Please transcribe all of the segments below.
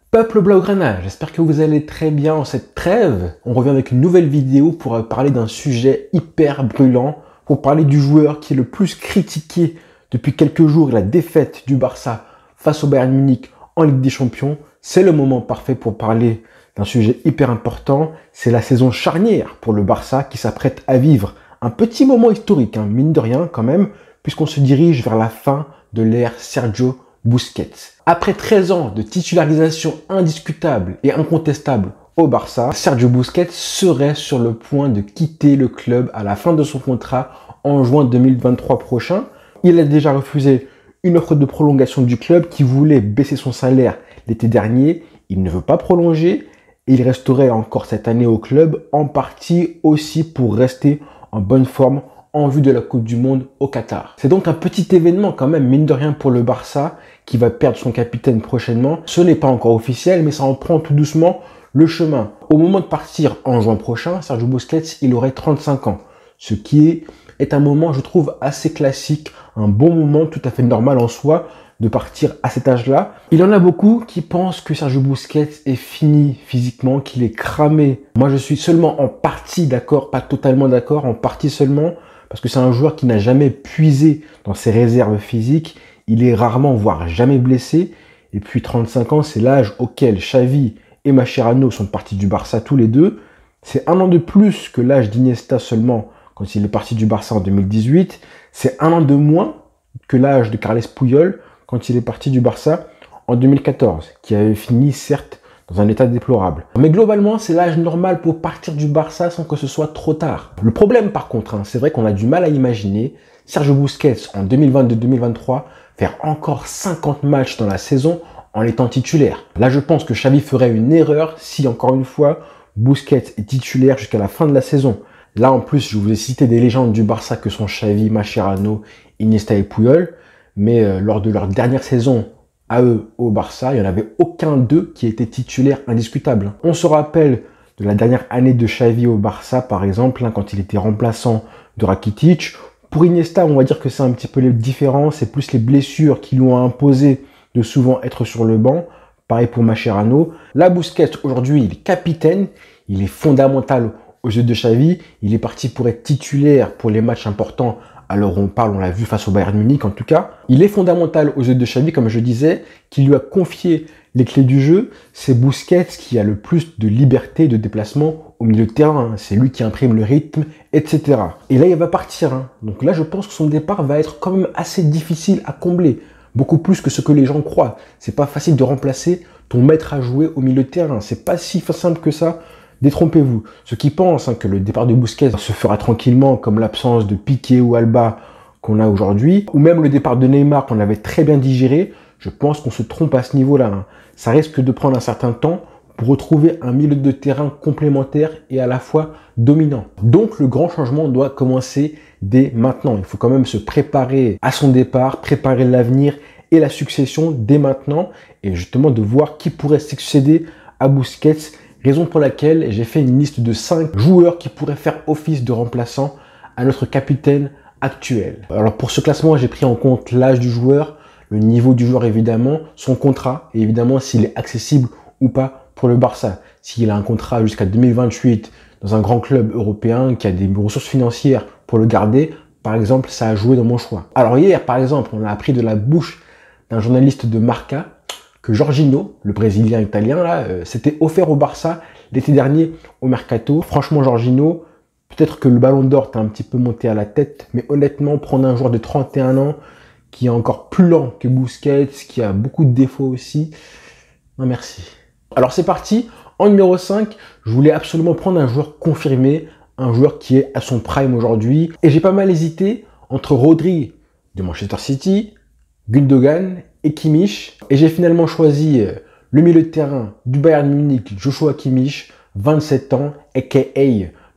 Peuple Blaugrana, j'espère que vous allez très bien en cette trêve. On revient avec une nouvelle vidéo pour parler d'un sujet hyper brûlant, pour parler du joueur qui est le plus critiqué depuis quelques jours, la défaite du Barça face au Bayern Munich en Ligue des Champions. C'est le moment parfait pour parler d'un sujet hyper important. C'est la saison charnière pour le Barça qui s'apprête à vivre un petit moment historique, mine de rien quand même, puisqu'on se dirige vers la fin de l'ère Sergio Busquets. Après 13 ans de titularisation indiscutable et incontestable au Barça, Sergio Busquets serait sur le point de quitter le club à la fin de son contrat en juin 2023 prochain. Il a déjà refusé une offre de prolongation du club qui voulait baisser son salaire l'été dernier. Il ne veut pas prolonger et il resterait encore cette année au club, en partie aussi pour rester en bonne forme en vue de la Coupe du Monde au Qatar. C'est donc un petit événement quand même, mine de rien, pour le Barça, qui va perdre son capitaine prochainement. Ce n'est pas encore officiel, mais ça en prend tout doucement le chemin. Au moment de partir en juin prochain, Sergio Busquets, il aurait 35 ans. Ce qui est un moment, je trouve, assez classique, un bon moment tout à fait normal en soi, de partir à cet âge-là. Il y en a beaucoup qui pensent que Sergio Busquets est fini physiquement, qu'il est cramé. Moi, je suis seulement en partie d'accord, pas totalement d'accord, en partie seulement, parce que c'est un joueur qui n'a jamais puisé dans ses réserves physiques. Il est rarement, voire jamais blessé. Et puis 35 ans, c'est l'âge auquel Xavi et Mascherano sont partis du Barça tous les deux. C'est un an de plus que l'âge d'Iniesta seulement quand il est parti du Barça en 2018. C'est un an de moins que l'âge de Carles Puyol quand il est parti du Barça en 2014, qui avait fini certes dans un état déplorable. Mais globalement, c'est l'âge normal pour partir du Barça sans que ce soit trop tard. Le problème par contre, c'est vrai qu'on a du mal à imaginer Sergio Busquets en 2022-2023 faire encore 50 matchs dans la saison en étant titulaire. Là, je pense que Xavi ferait une erreur si, encore une fois, Busquets est titulaire jusqu'à la fin de la saison. Là, en plus, je vous ai cité des légendes du Barça que sont Xavi, Mascherano, Iniesta et Puyol, mais lors de leur dernière saison à eux au Barça, il n'y en avait aucun d'eux qui était titulaire indiscutable. On se rappelle de la dernière année de Xavi au Barça, par exemple, quand il était remplaçant de Rakitic. Pour Iniesta, on va dire que c'est un petit peu les différences, c'est plus les blessures qui lui ont imposé de souvent être sur le banc. Pareil pour Mascherano. Là, Busquets, aujourd'hui, il est capitaine, il est fondamental aux yeux de Xavi. Il est parti pour être titulaire pour les matchs importants. Alors on l'a vu face au Bayern Munich en tout cas. Il est fondamental aux yeux de Xavi, comme je disais, qui lui a confié les clés du jeu. C'est Busquets qui a le plus de liberté de déplacement au milieu de terrain. C'est lui qui imprime le rythme, etc. Et là, il va partir. Donc là, je pense que son départ va être quand même assez difficile à combler. Beaucoup plus que ce que les gens croient. C'est pas facile de remplacer ton maître à jouer au milieu de terrain. C'est pas si simple que ça. Détrompez-vous. Ceux qui pensent que le départ de Busquets se fera tranquillement, comme l'absence de Piqué ou Alba qu'on a aujourd'hui, ou même le départ de Neymar qu'on avait très bien digéré, je pense qu'on se trompe à ce niveau-là. Ça risque de prendre un certain temps pour retrouver un milieu de terrain complémentaire et à la fois dominant. Donc le grand changement doit commencer dès maintenant. Il faut quand même se préparer à son départ, préparer l'avenir et la succession dès maintenant, et justement de voir qui pourrait succéder à Busquets. Raison pour laquelle j'ai fait une liste de 5 joueurs qui pourraient faire office de remplaçant à notre capitaine actuel. Alors pour ce classement, j'ai pris en compte l'âge du joueur, le niveau du joueur évidemment, son contrat et évidemment s'il est accessible ou pas pour le Barça. S'il a un contrat jusqu'à 2028 dans un grand club européen qui a des ressources financières pour le garder, par exemple, ça a joué dans mon choix. Alors hier, par exemple, on a appris de la bouche d'un journaliste de Marca que Jorginho, le Brésilien italien, s'était offert au Barça l'été dernier au Mercato. Franchement, Jorginho, peut-être que le Ballon d'Or t'a un petit peu monté à la tête, mais honnêtement, prendre un joueur de 31 ans qui est encore plus lent que Busquets, qui a beaucoup de défauts aussi, non merci. Alors c'est parti. En numéro 5, je voulais absolument prendre un joueur confirmé, un joueur qui est à son prime aujourd'hui. Et j'ai pas mal hésité entre Rodri de Manchester City, Gundogan et Kimmich. Et j'ai finalement choisi le milieu de terrain du Bayern Munich, Joshua Kimmich, 27 ans, aka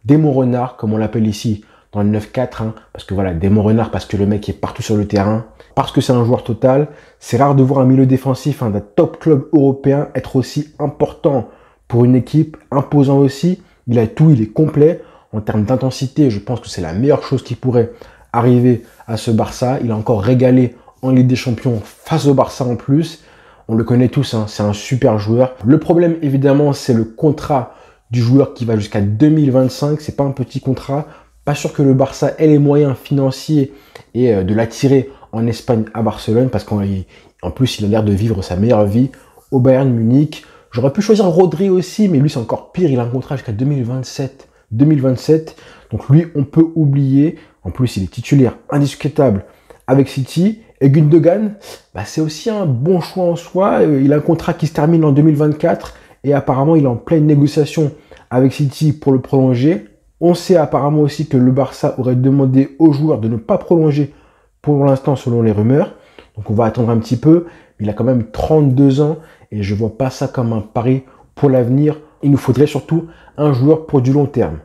Démon Renard, comme on l'appelle ici dans le 9-4. Parce que voilà, Démon Renard, parce que le mec est partout sur le terrain, parce que c'est un joueur total. C'est rare de voir un milieu défensif d'un top club européen être aussi important pour une équipe, imposant aussi. Il a tout, il est complet. En termes d'intensité, je pense que c'est la meilleure chose qui pourrait arriver à ce Barça. Il a encore régalé en Ligue des Champions face au Barça en plus. on le connaît tous, hein, c'est un super joueur. Le problème, évidemment, c'est le contrat du joueur qui va jusqu'à 2025. C'est pas un petit contrat. Pas sûr que le Barça ait les moyens financiers et de l'attirer en Espagne à Barcelone, parce qu'en plus, il a l'air de vivre sa meilleure vie au Bayern Munich. J'aurais pu choisir Rodri aussi, mais lui, c'est encore pire. Il a un contrat jusqu'à 2027. Donc lui, on peut oublier. En plus, il est titulaire indiscutable avec City. Et Gundogan, bah, c'est aussi un bon choix en soi. Il a un contrat qui se termine en 2024 et apparemment, il est en pleine négociation avec City pour le prolonger. On sait apparemment aussi que le Barça aurait demandé aux joueurs de ne pas prolonger pour l'instant selon les rumeurs. Donc on va attendre un petit peu. Il a quand même 32 ans et je ne vois pas ça comme un pari pour l'avenir. Il nous faudrait surtout un joueur pour du long terme.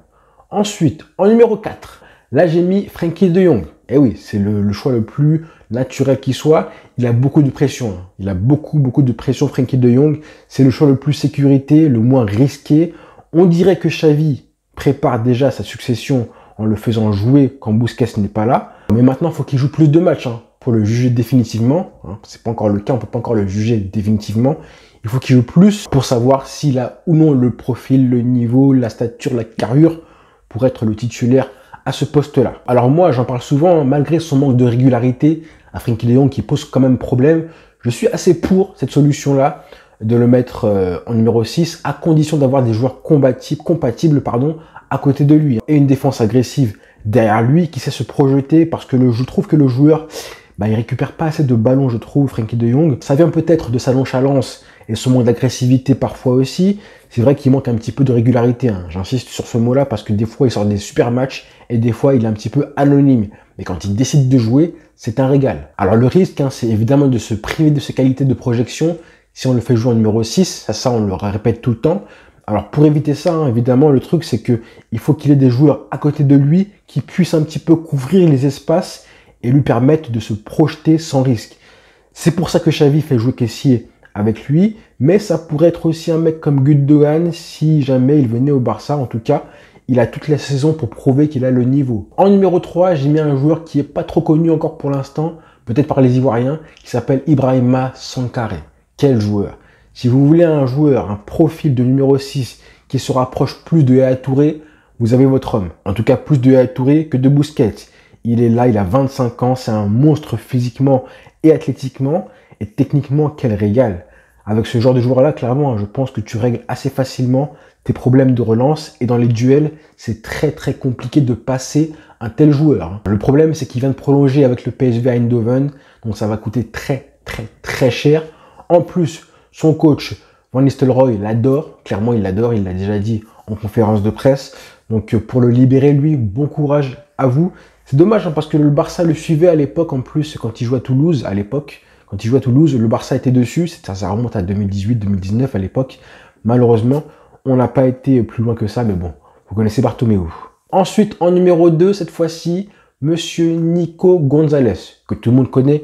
Ensuite, en numéro 4, là j'ai mis Frenkie de Jong. Eh oui, c'est le choix le plus naturel qui soit. Il a beaucoup de pression. Il a beaucoup de pression, Frenkie de Jong. C'est le choix le plus sécurité, le moins risqué. On dirait que Xavi prépare déjà sa succession en le faisant jouer quand Busquets n'est pas là. Mais maintenant, il faut qu'il joue plus de matchs pour le juger définitivement. C'est pas encore le cas, on peut pas encore le juger définitivement. Il faut qu'il joue plus pour savoir s'il a ou non le profil, le niveau, la stature, la carrure pour être le titulaire à ce poste-là. Alors moi, j'en parle souvent, malgré son manque de régularité, à Frenkie de Jong qui pose quand même problème, je suis assez pour cette solution-là, de le mettre en numéro 6, à condition d'avoir des joueurs compatibles à côté de lui. Et une défense agressive derrière lui, qui sait se projeter, parce que je trouve que le joueur, il récupère pas assez de ballons, je trouve, Frenkie de Jong. Ça vient peut-être de sa nonchalance et son manque d'agressivité parfois aussi. C'est vrai qu'il manque un petit peu de régularité. J'insiste sur ce mot-là parce que des fois, il sort des super matchs et des fois, il est un petit peu anonyme. Mais quand il décide de jouer, c'est un régal. Alors le risque, c'est évidemment de se priver de ses qualités de projection si on le fait jouer en numéro 6. Ça, on le répète tout le temps. Alors pour éviter ça, évidemment, le truc, c'est que il faut qu'il ait des joueurs à côté de lui qui puissent un petit peu couvrir les espaces et lui permettre de se projeter sans risque. C'est pour ça que Xavi fait jouer Kessié avec lui, mais ça pourrait être aussi un mec comme Gundogan si jamais il venait au Barça. En tout cas, il a toute la saison pour prouver qu'il a le niveau. En numéro 3, j'ai mis un joueur qui est pas trop connu encore pour l'instant, peut-être par les Ivoiriens, qui s'appelle Ibrahima Sankaré. Quel joueur! Si vous voulez un joueur, un profil de numéro 6 qui se rapproche plus de Yaya Touré, vous avez votre homme. En tout cas, plus de Yaya Touré que de Busquets. Il est là, il a 25 ans, c'est un monstre physiquement et athlétiquement. Et techniquement, quel régal. Avec ce genre de joueur-là, clairement, je pense que tu règles assez facilement tes problèmes de relance. Et dans les duels, c'est très compliqué de passer un tel joueur. Le problème, c'est qu'il vient de prolonger avec le PSV Eindhoven. Donc ça va coûter très cher. En plus, son coach, Van Nistelrooy, l'adore. Clairement, il l'adore, il l'a déjà dit en conférence de presse. Donc pour le libérer, lui, bon courage à vous. C'est dommage parce que le Barça le suivait à l'époque, en plus, quand il jouait à Toulouse, Quand il jouait à Toulouse, le Barça était dessus. Ça remonte à 2018-2019 à l'époque. Malheureusement, on n'a pas été plus loin que ça. Mais bon, vous connaissez Bartomeu. Ensuite, en numéro 2, cette fois-ci, Monsieur Nico Gonzalez, que tout le monde connaît.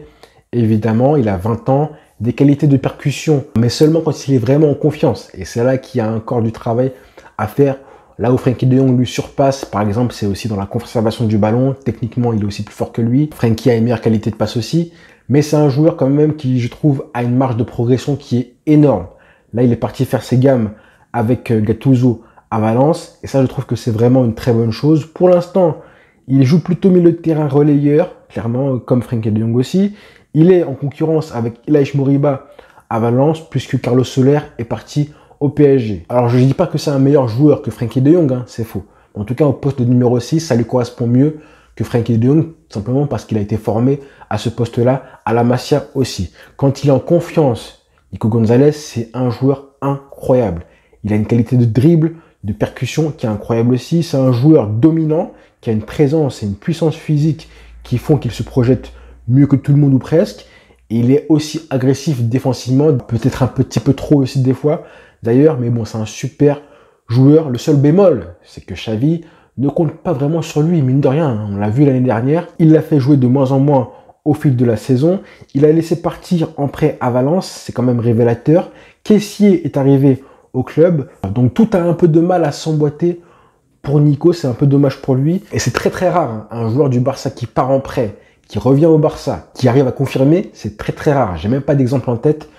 Évidemment, il a 20 ans, des qualités de percussion, mais seulement quand il est vraiment en confiance. Et c'est là qu'il y a encore du travail à faire. Là où Frenkie de Jong lui surpasse, par exemple, c'est aussi dans la conservation du ballon. Techniquement, il est aussi plus fort que lui. Frenkie a une meilleure qualité de passe aussi. Mais c'est un joueur quand même qui, je trouve, a une marge de progression qui est énorme. Là, il est parti faire ses gammes avec Gattuso à Valence. Et ça, je trouve que c'est vraiment une très bonne chose. Pour l'instant, il joue plutôt milieu de terrain relayeur, clairement, comme Frenkie de Jong aussi. Il est en concurrence avec Ilaix Moriba à Valence, puisque Carlos Soler est parti au PSG. Alors, je ne dis pas que c'est un meilleur joueur que Frenkie de Jong, c'est faux. En tout cas, au poste de numéro 6, ça lui correspond mieux que Frenkie de Jong, simplement parce qu'il a été formé à ce poste-là, à la Masia aussi. Quand il est en confiance, Nico Gonzalez, c'est un joueur incroyable. Il a une qualité de dribble, de percussion qui est incroyable aussi. C'est un joueur dominant, qui a une présence et une puissance physique qui font qu'il se projette mieux que tout le monde ou presque. Et il est aussi agressif défensivement, peut-être un petit peu trop aussi des fois d'ailleurs, mais bon, c'est un super joueur. Le seul bémol, c'est que Xavi ne compte pas vraiment sur lui, mine de rien. On l'a vu l'année dernière, il l'a fait jouer de moins en moins au fil de la saison. Il a laissé partir en prêt à Valence, c'est quand même révélateur. Kessié est arrivé au club, donc tout a un peu de mal à s'emboîter pour Nico, c'est un peu dommage pour lui. Et c'est très rare, un joueur du Barça qui part en prêt, qui revient au Barça, qui arrive à confirmer, c'est très rare. J'ai même pas d'exemple en tête,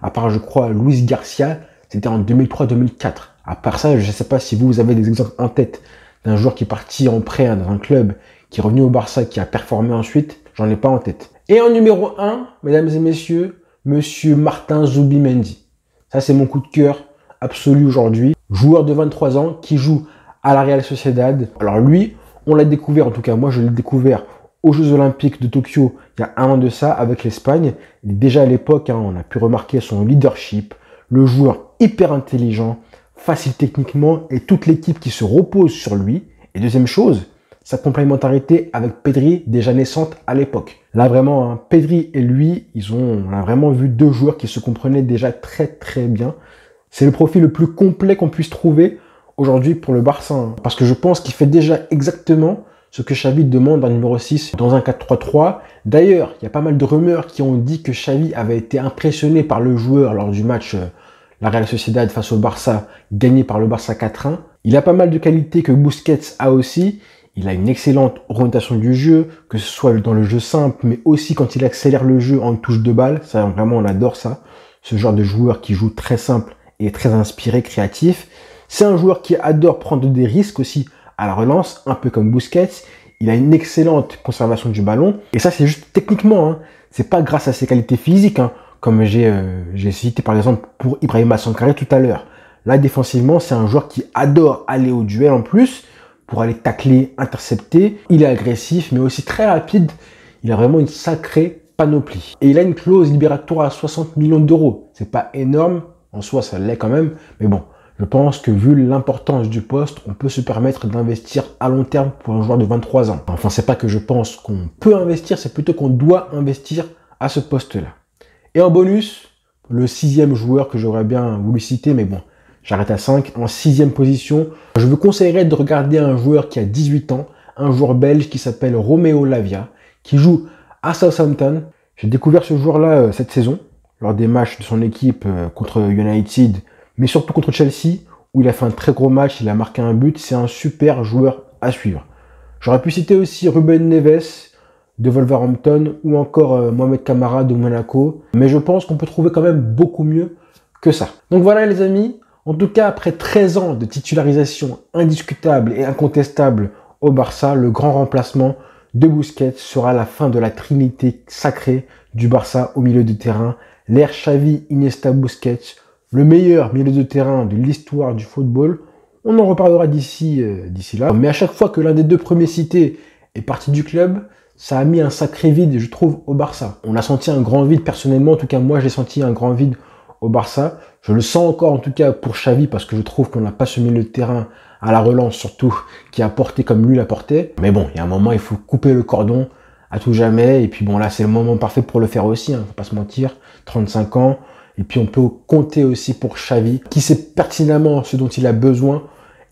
À part, je crois, Luis Garcia, c'était en 2003-2004. À part ça, je ne sais pas si vous avez des exemples en tête d'un joueur qui est parti en prêt dans un club, qui est revenu au Barça, qui a performé ensuite. J'en ai pas en tête. Et en numéro 1, mesdames et messieurs, monsieur Martin Zubimendi. Ça, c'est mon coup de cœur absolu aujourd'hui. Joueur de 23 ans qui joue à la Real Sociedad. Alors lui, on l'a découvert, en tout cas moi je l'ai découvert aux Jeux Olympiques de Tokyo il y a un an de ça avec l'Espagne. Déjà à l'époque, on a pu remarquer son leadership, le joueur hyper intelligent, facile techniquement et toute l'équipe qui se repose sur lui. Et deuxième chose, sa complémentarité avec Pedri déjà naissante à l'époque. Là vraiment, Pedri et lui, on a vraiment vu deux joueurs qui se comprenaient déjà très très bien. C'est le profil le plus complet qu'on puisse trouver aujourd'hui pour le Barça. Parce que je pense qu'il fait déjà exactement ce que Xavi demande en numéro 6 dans un 4-3-3. D'ailleurs, il y a pas mal de rumeurs qui ont dit que Xavi avait été impressionné par le joueur lors du match la Real Sociedad face au Barça, gagné par le Barça 4-1. Il a pas mal de qualités que Busquets a aussi. Il a une excellente orientation du jeu, que ce soit dans le jeu simple, mais aussi quand il accélère le jeu en touche de balle. Ça, vraiment, on adore ça. Ce genre de joueur qui joue très simple et très inspiré, créatif. C'est un joueur qui adore prendre des risques aussi à la relance, un peu comme Busquets. Il a une excellente conservation du ballon. Et ça, c'est juste techniquement. C'est pas grâce à ses qualités physiques, comme j'ai cité par exemple pour Ibrahima Sankharé tout à l'heure. Là, défensivement, c'est un joueur qui adore aller au duel en plus, pour aller tacler, intercepter. Il est agressif, mais aussi très rapide. Il a vraiment une sacrée panoplie. Et il a une clause libératoire à 60 millions d'euros. C'est pas énorme. En soi, ça l'est quand même. Mais bon, je pense que vu l'importance du poste, on peut se permettre d'investir à long terme pour un joueur de 23 ans. Enfin, c'est pas que je pense qu'on peut investir, c'est plutôt qu'on doit investir à ce poste-là. Et en bonus, le 6e joueur que j'aurais bien voulu citer, mais bon, j'arrête à 5. En 6e position, je vous conseillerais de regarder un joueur qui a 18 ans, un joueur belge qui s'appelle Romeo Lavia, qui joue à Southampton. J'ai découvert ce joueur-là cette saison, lors des matchs de son équipe contre United, mais surtout contre Chelsea, où il a fait un très gros match, il a marqué un but. C'est un super joueur à suivre. J'aurais pu citer aussi Ruben Neves de Wolverhampton ou encore Mohamed Camara de Monaco, mais je pense qu'on peut trouver quand même beaucoup mieux que ça. Donc voilà les amis, en tout cas après 13 ans de titularisation indiscutable et incontestable au Barça, le grand remplacement de Busquets sera la fin de la trinité sacrée du Barça au milieu de terrain, l'ère Xavi, Iniesta, Busquets, le meilleur milieu de terrain de l'histoire du football. On en reparlera d'ici là. Mais à chaque fois que l'un des deux premiers cités est parti du club, ça a mis un sacré vide, je trouve, au Barça. On a senti un grand vide, personnellement, en tout cas moi j'ai senti un grand vide au Barça. Je le sens encore en tout cas pour Xavi parce que je trouve qu'on n'a pas ce milieu de terrain à la relance surtout qui a porté comme lui l'a porté. Mais bon, il y a un moment, il faut couper le cordon à tout jamais. Et puis bon, là c'est le moment parfait pour le faire aussi, faut pas se mentir, 35 ans. Et puis on peut compter aussi pour Xavi, qui sait pertinemment ce dont il a besoin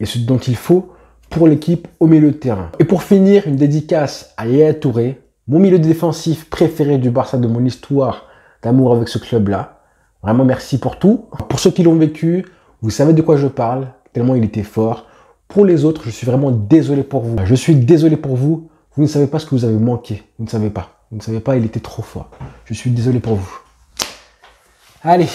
et ce dont il faut pour l'équipe au milieu de terrain. Et pour finir, une dédicace à Yaya Touré, mon milieu défensif préféré du Barça, de mon histoire d'amour avec ce club-là. Vraiment merci pour tout. Pour ceux qui l'ont vécu, vous savez de quoi je parle, tellement il était fort. Pour les autres, je suis vraiment désolé pour vous. Je suis désolé pour vous. Vous ne savez pas ce que vous avez manqué. Vous ne savez pas. Vous ne savez pas, il était trop fort. Je suis désolé pour vous. Allez,